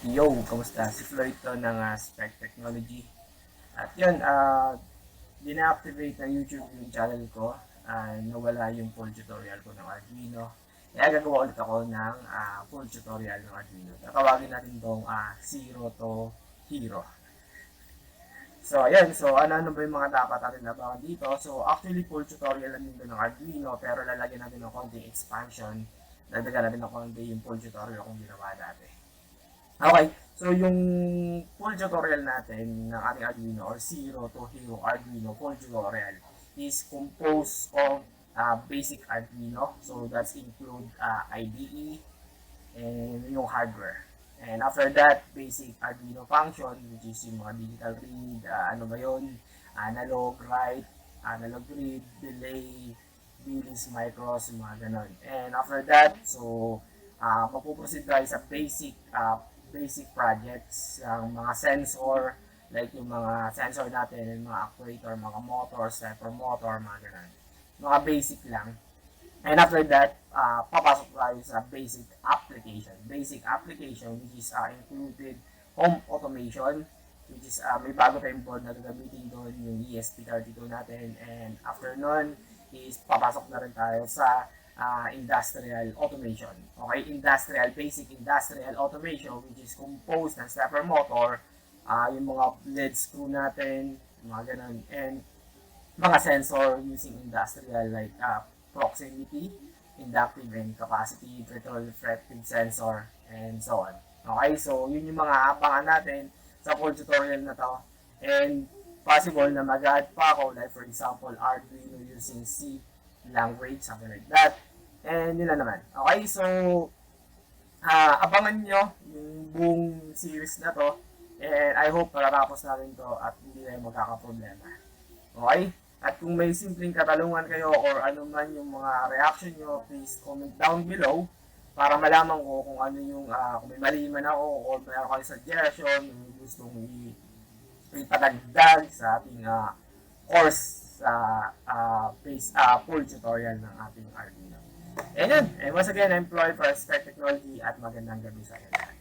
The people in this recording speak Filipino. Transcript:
Yo, kamusta? Si Floyd to ng Spec Technology. At yun, dina-activate ng YouTube yung channel ko. Nawala yung full tutorial ko ng Arduino. Kaya gagawa ulit ako ng full tutorial ng Arduino. Tatawagin natin tong Zero to Hero. So, ayan. So, ano ba yung mga dapat natin abangan dito? So, actually, full tutorial lang din ng Arduino. Pero lalagyan natin ng konting expansion. Dagdagan natin ng konti yung full tutorial kung ginawa dati. Okay, so yung full tutorial natin ng ating Arduino or Zero to Hero Arduino full tutorial is composed of basic Arduino. So that's include IDE and yung hardware. And after that, basic Arduino function, which is yung mga digital read, ano ba yun, analog write, analog read, delay, billings, micros, mga ganon. And after that, so mapuproceed tayo sa basic projects, ang mga sensor, like yung mga sensor natin, yung mga actuator, mga motor, stepper motor, mga ganun. Mga basic lang. And after that, papasok tayo sa basic application. Basic application, which is included home automation, which is may bago tayong board na gagamitin doon, yung ESP32 natin. And after nun, is papasok na rin tayo sa industrial automation. Okay, basic industrial automation, which is composed ng stepper motor, yung mga lead screw natin, mga ganun, and mga sensor using industrial like proximity, inductive and capacity, reflective sensor, and so on. Okay, so yun yung mga abangan natin sa full tutorial na to. And possible na mag-add pa ako, like for example, Arduino using C language, something like that. And yun na naman. Okay, so abangan nyo yung buong series na to. And I hope matatapos natin to at hindi tayo magkakaproblema. Okay? At kung may simpleng katanungan kayo or ano man yung mga reaction nyo, please comment down below para malaman ko kung ano yung, kung may mali man ako or mayroon kayo suggestion, yung gustong ipadagdag sa ating course sa full tutorial ng ating Arduino. And yun, and once again, I'm Floyd for Spec Technology at magandang gabi sa akin.